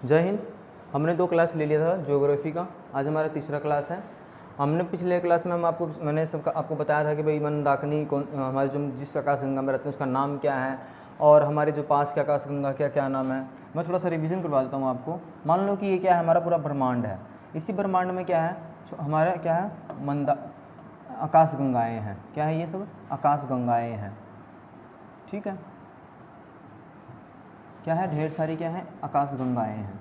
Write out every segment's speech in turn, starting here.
जय हिंद। हमने 2 क्लास ले लिया था ज्योग्राफी का, आज हमारा तीसरा क्लास है। हमने पिछले क्लास में मैंने आपको बताया था कि भाई मंदाकिनी कौन, हमारे जो जिस आकाशगंगा में रहते हैं उसका नाम क्या है, और हमारे जो पास के आकाशगंगा क्या क्या नाम है। मैं थोड़ा सा रिवीजन करवा देता हूँ आपको। मान लो कि ये क्या है, हमारा पूरा ब्रह्मांड है। इसी ब्रह्मांड में क्या है, हमारा क्या है, आकाशगंगाएँ हैं। क्या है ये सब? आकाशगंगाएँ हैं। ठीक है, क्या है, ढेर सारी क्या है, आकाशगंगाएँ हैं।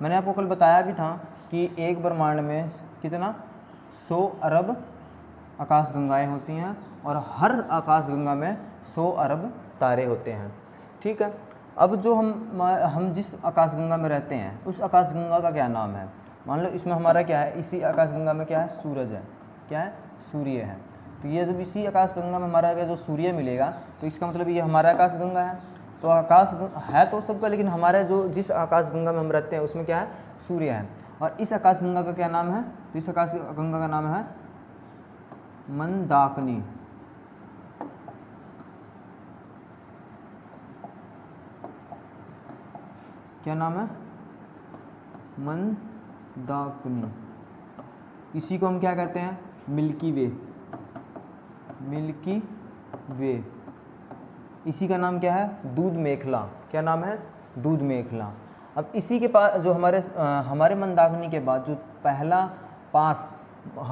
मैंने आपको कल बताया भी था कि एक ब्रह्मांड में कितना 100 अरब आकाशगंगाएँ होती हैं, और हर आकाशगंगा में 100 अरब तारे होते हैं। ठीक है, अब जो हम जिस आकाशगंगा में रहते हैं उस आकाशगंगा का क्या नाम है? मान लो इसमें हमारा क्या है, इसी आकाशगंगा में क्या है, सूरज है। क्या है? सूर्य है। तो ये जब इसी आकाशगंगा में हमारा जो सूर्य मिलेगा तो इसका मतलब ये हमारा आकाशगंगा है। तो आकाश है तो सबका, लेकिन हमारे जो जिस आकाशगंगा में हम रहते हैं उसमें क्या है, सूर्य है। और इस आकाशगंगा का क्या नाम है? तो इस आकाशगंगा का नाम है मंदाकिनी। क्या नाम है? मंदाकिनी। इसी को हम क्या कहते हैं? मिल्की वे। मिल्की वे। इसी का नाम क्या है? दूध मेखला। क्या नाम है? दूध मेखला। अब इसी के पास जो हमारे मंदाकिनी के बाद जो पहला पास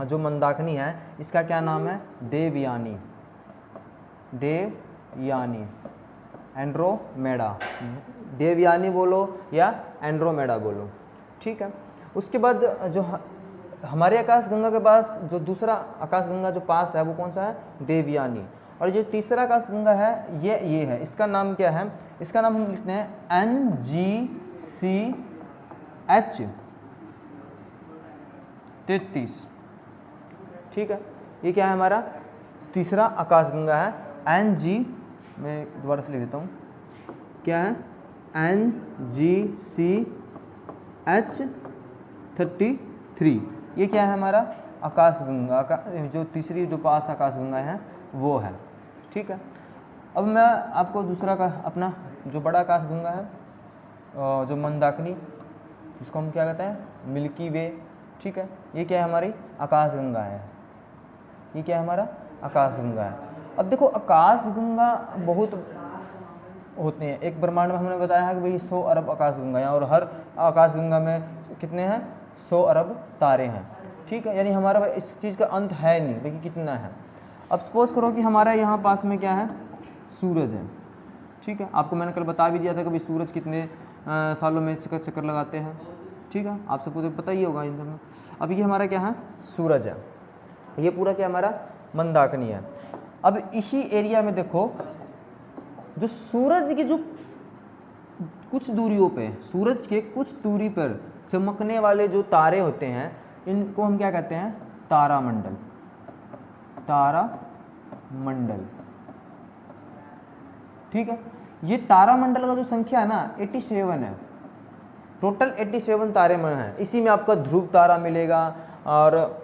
जो मंदाकिनी है इसका क्या नाम है? देवयानी। देवयानी, एंड्रोमेडा। देवयानी बोलो या एंड्रोमेडा बोलो। ठीक है, उसके बाद जो हमारे आकाशगंगा के पास जो दूसरा आकाशगंगा जो पास है वो कौन सा है? देवयानी। और जो तीसरा आकाशगंगा है ये है, इसका नाम क्या है? इसका नाम हम लिखते हैं NGCH33। ठीक है, ये क्या है, हमारा तीसरा आकाशगंगा है। NG, मैं दोबारा से लिख देता हूँ, क्या है? NGCH33। ये क्या है, हमारा आकाशगंगा का जो तीसरी जो पास आकाशगंगा है वो है। ठीक है, अब मैं आपको दूसरा का अपना जो बड़ा आकाशगंगा है जो मंदाकिनी, जिसको हम क्या कहते हैं? मिल्की वे। ठीक है, ये क्या है, हमारी आकाशगंगा है। ये क्या है, हमारा आकाशगंगा है। अब देखो आकाशगंगा बहुत होते हैं एक ब्रह्मांड में। हमने बताया है कि भाई 100 अरब आकाशगंगा हैं, और हर आकाशगंगा में कितने हैं? 100 अरब तारे हैं। ठीक है, यानी हमारा इस चीज़ का अंत है नहीं, देखिए कितना है। अब सपोज करो कि हमारा यहाँ पास में क्या है, सूरज है। ठीक है, आपको मैंने कल बता भी दिया था कि भाई सूरज कितने सालों में चक्कर लगाते हैं। ठीक है, आप सबको तो पता ही होगा इन दोनों। अब ये हमारा क्या है, सूरज है। ये पूरा क्या हमारा मंदाकिनी है। अब इसी एरिया में देखो, जो सूरज की जो कुछ दूरियों पे, सूरज के कुछ दूरी पर चमकने वाले जो तारे होते हैं इनको हम क्या कहते हैं? तारामंडल। तारामंडल। ठीक है, ये तारामंडल का जो संख्या है ना 87 है। टोटल 87 तारे हैं। इसी में आपका ध्रुव तारा मिलेगा, और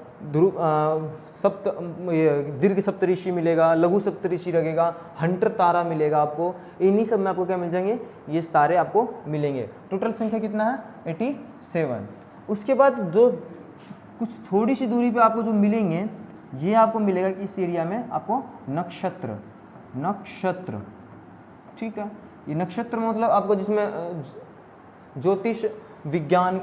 दीर्घ सप्तऋषि मिलेगा, लघु सप्तऋषि लगेगा, हंटर तारा मिलेगा आपको। इन्हीं सब में आपको क्या मिल जाएंगे? ये तारे आपको मिलेंगे। टोटल संख्या कितना है? 87। उसके बाद जो कुछ थोड़ी सी दूरी पे आपको जो मिलेंगे, ये आपको मिलेगा कि इस एरिया में आपको नक्षत्र। नक्षत्र। ठीक है, ये नक्षत्र मतलब आपको जिसमें ज्योतिष विज्ञान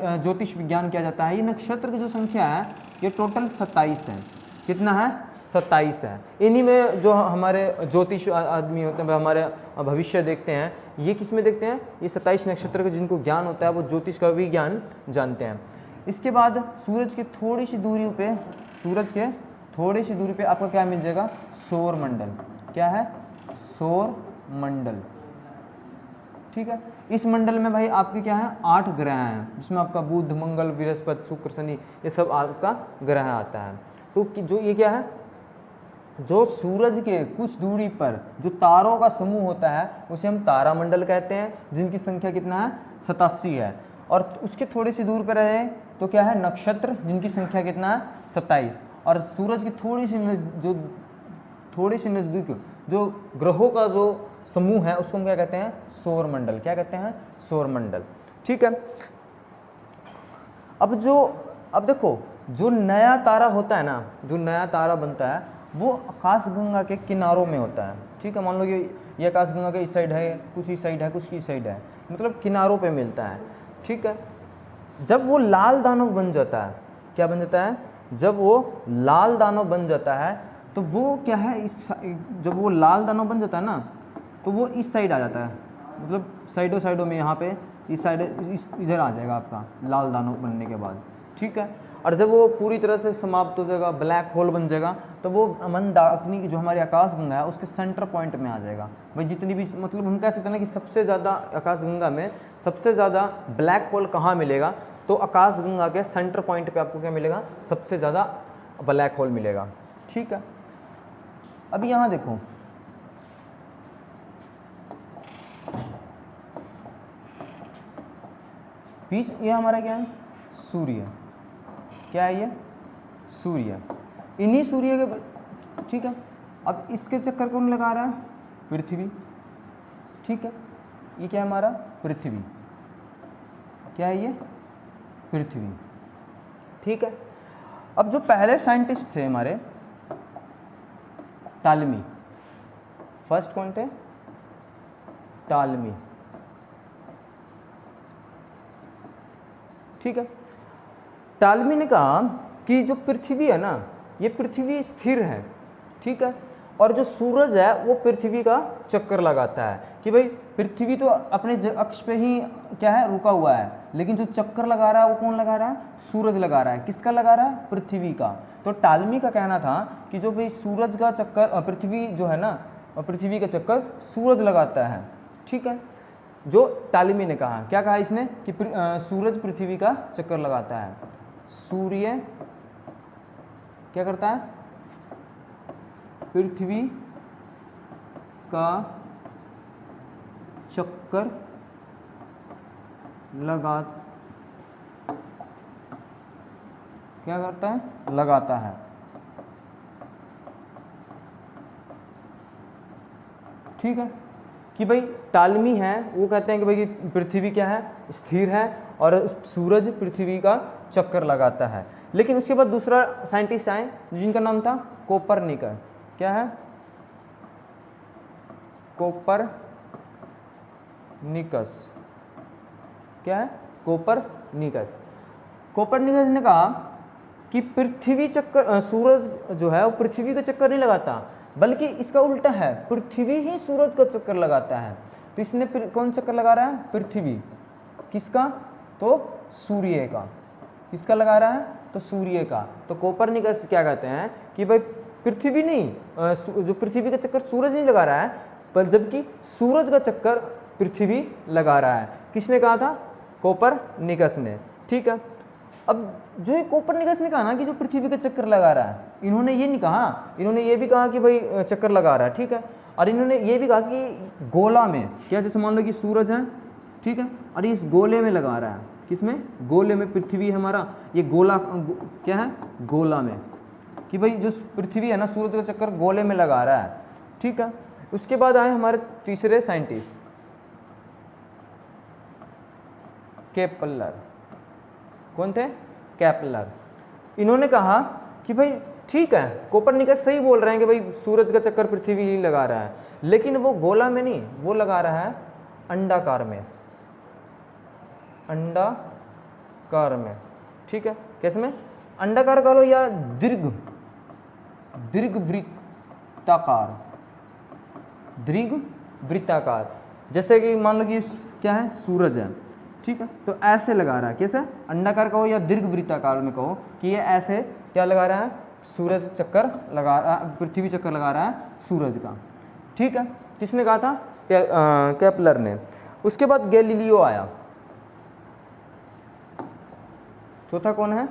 किया जाता है। ये नक्षत्र की जो संख्या है ये टोटल 27 है। कितना है? 27 है। इन्हीं में जो हमारे ज्योतिष आदमी होते हैं, हमारे भविष्य देखते हैं, ये किस में देखते हैं? ये 27 नक्षत्र का जिनको ज्ञान होता है वो ज्योतिष का भी ज्ञान जानते हैं। इसके बाद सूरज के थोड़ी सी दूरी पे आपको क्या मिल जाएगा? सौर मंडल। क्या है? सौर मंडल। ठीक है, इस मंडल में भाई आपके क्या है? 8 ग्रह हैं, जिसमें आपका बुध, मंगल, बृहस्पति, शुक्र, शनि, ये सब आपका ग्रह आता है। तो जो ये क्या है, जो सूरज के कुछ दूरी पर जो तारों का समूह होता है उसे हम तारामंडल कहते हैं, जिनकी संख्या कितना है? 87 है। और उसके थोड़ी सी दूर पर रहे तो क्या है? नक्षत्र, जिनकी संख्या कितना है? 27। और सूरज की थोड़ी सी नज़दीक जो ग्रहों का जो समूह है उसको हम क्या कहते हैं? सौर मंडल। क्या कहते हैं? सौर मंडल। ठीक है। अब देखो जो नया तारा होता है ना, जो नया तारा बनता है वो आकाशगंगा के किनारों में होता है। ठीक है, मान लो ये आकाशगंगा के इस साइड है, कुछ इस साइड है, कुछ इस साइड है, मतलब किनारों पे मिलता है। ठीक है, जब वो लाल दानव बन जाता है, क्या बन जाता है, जब वो लाल दानव बन जाता है तो वो क्या है, जब वो लाल दानव बन जाता है ना तो वो इस साइड आ जाता है, मतलब साइडों में यहाँ पे इस साइड इधर आ जाएगा आपका लाल दानव बनने के बाद। ठीक है, और जब वो पूरी तरह से समाप्त हो जाएगा, ब्लैक होल बन जाएगा, तो वो मंदाकिनी की जो हमारी आकाशगंगा है उसके सेंटर पॉइंट में आ जाएगा। भाई जितनी भी, मतलब हम कह सकते हैं ना कि सबसे ज़्यादा आकाशगंगा में सबसे ज़्यादा ब्लैक होल कहाँ मिलेगा, तो आकाशगंगा के सेंटर पॉइंट पे आपको क्या मिलेगा, सबसे ज़्यादा ब्लैक होल मिलेगा। ठीक है, अब यहाँ देखो बीच, ये हमारा क्या है, सूर्य। क्या है ये, सूर्य। इन्हीं सूर्य के, ठीक है, अब इसके चक्कर कौन लगा रहा है, पृथ्वी। ठीक है, ये क्या है हमारा, पृथ्वी। क्या है ये, पृथ्वी। ठीक है, अब जो पहले साइंटिस्ट थे हमारे टालमी, फर्स्ट कौन थे, टालमी। ठीक है, टालमी ने कहा कि जो पृथ्वी है ना, ये पृथ्वी स्थिर है। ठीक है, और जो सूरज है वो पृथ्वी का चक्कर लगाता है, कि भाई पृथ्वी तो अपने अक्ष पे ही क्या है, रुका हुआ है, लेकिन जो चक्कर लगा रहा है वो कौन लगा रहा है, सूरज लगा रहा है। किसका लगा रहा है, पृथ्वी का। तो टालमी का कहना था कि जो भाई सूरज का चक्कर, पृथ्वी जो है ना, पृथ्वी का चक्कर सूरज लगाता है। ठीक है, जो टालमी ने कहा, क्या कहा इसने, कि सूरज पृथ्वी का चक्कर लगाता है। सूर्य क्या करता है, पृथ्वी का चक्कर क्या करता है, लगाता है। ठीक है, कि भाई टालमी है वो कहते हैं कि भाई पृथ्वी क्या है, स्थिर है, और सूरज पृथ्वी का चक्कर लगाता है। लेकिन उसके बाद दूसरा साइंटिस्ट आए जिनका नाम था कोपरनिकस। क्या है, कोपरनिकस। क्या है, कोपरनिकस। कोपरनिकस ने कहा कि पृथ्वी चक्कर, सूरज जो है वो पृथ्वी का चक्कर नहीं लगाता, बल्कि इसका उल्टा है, पृथ्वी ही सूरज का चक्कर लगाता है। तो इसने कौन चक्कर लगा रहा है, पृथ्वी। किसका, तो सूर्य का। किसका लगा रहा है, तो सूर्य का। तो कोपरनिकस क्या कहते हैं कि भाई पृथ्वी नहीं, जो पृथ्वी का चक्कर सूरज नहीं लगा रहा है, पर जबकि सूरज का चक्कर पृथ्वी लगा रहा है। किसने कहा था, कोपरनिकस ने। ठीक है, अब जो ये कोपरनिकस ने कहा ना कि जो पृथ्वी का चक्कर लगा रहा है, इन्होंने ये नहीं कहा, इन्होंने ये भी कहा कि भाई चक्कर लगा रहा है। ठीक है, और इन्होंने ये भी कहा कि गोला में, क्या जैसे मान लो कि सूरज है, ठीक है, और इस गोले में लगा रहा है। किसमें, गोले में, पृथ्वी है हमारा, ये गोला क्या है, गोला में, कि भाई जो पृथ्वी है ना सूरज का चक्कर गोले में लगा रहा है। ठीक है, उसके बाद आए हमारे तीसरे साइंटिस्ट केपलर। कौन थे, केपलर। इन्होंने कहा कि भाई ठीक है, कोपरनिकस सही बोल रहे हैं कि भाई सूरज का चक्कर पृथ्वी ही लगा रहा है, लेकिन वो गोला में नहीं, वो लगा रहा है अंडाकार में, अंडाकार में। ठीक है, कैसे में, अंडाकार कह लो या दीर्घवृत्ताकार, दीर्घवृत्ताकार। जैसे कि मान लो कि क्या है, सूरज है। ठीक है, तो ऐसे लगा रहा है, कैसे, अंडाकार कहो या दीर्घवृत्ताकार में कहो, कि ये ऐसे क्या लगा रहा है, सूरज चक्कर लगा रहा है, पृथ्वी चक्कर लगा रहा है सूरज का। ठीक है, किसने कहा था, केपलर ने। उसके बाद गैलीलियो आया। चौथा कौन है,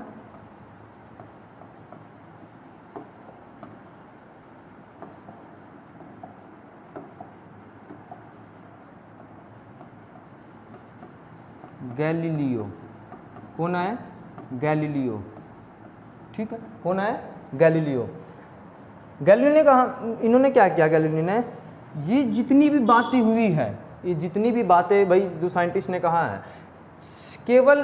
गैलीलियो। कौन है, गैलीलियो। ठीक है, कौन है, गैलीलियो। गैलीलियो ने कहा, इन्होंने क्या किया, गैलीलियो ने, ये जितनी भी बातें हुई है, ये जितनी भी बातें भाई जो साइंटिस्ट ने कहा है, केवल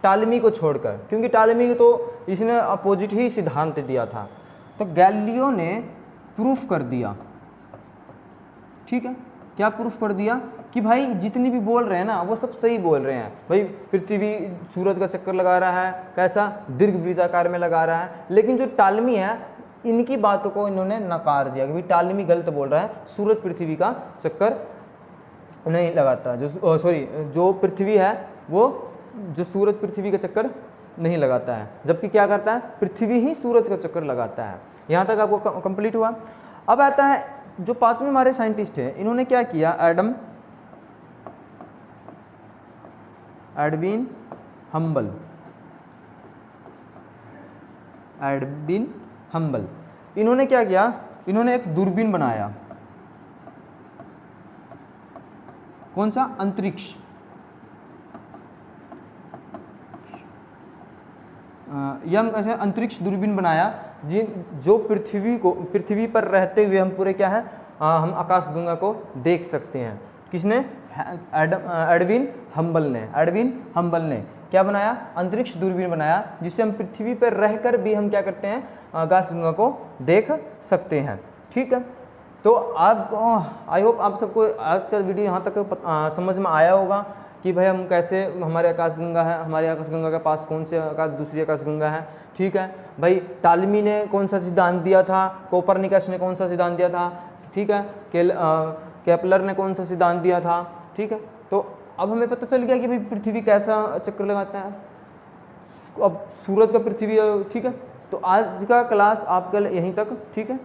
टालमी को छोड़कर, क्योंकि टालमी तो इसने अपोजिट ही सिद्धांत दिया था। तो गैलीलियो ने प्रूफ कर दिया, ठीक है, क्या प्रूफ कर दिया कि भाई जितनी भी बोल रहे हैं ना वो सब सही बोल रहे हैं। भाई पृथ्वी सूरज का चक्कर लगा रहा है, कैसा दीर्घवृत्ताकार में लगा रहा है, लेकिन जो टालमी है इनकी बातों को इन्होंने नकार दिया कि भाई टालमी गलत बोल रहा है, सूरज पृथ्वी का चक्कर नहीं लगाता, जो पृथ्वी है वो जो सूरज पृथ्वी का चक्कर नहीं लगाता है, जबकि क्या करता है, पृथ्वी ही सूरज का चक्कर लगाता है। यहाँ तक आपको कंप्लीट हुआ। अब आता है जो पांचवें हमारे साइंटिस्ट हैं, इन्होंने क्या किया, एडविन हम्बल। इन्होंने क्या किया, इन्होंने एक दूरबीन बनाया, कौन सा, अंतरिक्ष, यंग ऐसे अंतरिक्ष दूरबीन बनाया जो पृथ्वी पर रहते हुए हम पूरे क्या है, हम आकाशगंगा को देख सकते हैं। किसने, एडविन हम्बल ने क्या बनाया, अंतरिक्ष दूरबीन बनाया, जिससे हम पृथ्वी पर रहकर भी हम क्या करते हैं, आकाशगंगा को देख सकते हैं। ठीक है, तो आप आई होप आप सबको आज का वीडियो यहाँ तक समझ में आया होगा कि भाई हम कैसे, हमारे आकाशगंगा है, हमारे आकाशगंगा के पास कौन से दूसरी आकाशगंगा है। ठीक है भाई, टालमी ने कौन सा सिद्धांत दिया था, कोपरनिकस ने कौन सा सिद्धांत दिया था, ठीक है, केपलर ने कौन सा सिद्धांत दिया था। ठीक है, तो अब हमें पता चल गया कि भाई पृथ्वी कैसा चक्कर लगाता है, अब सूरज का पृथ्वी। ठीक है, तो आज का क्लास आपका यहीं तक, ठीक है।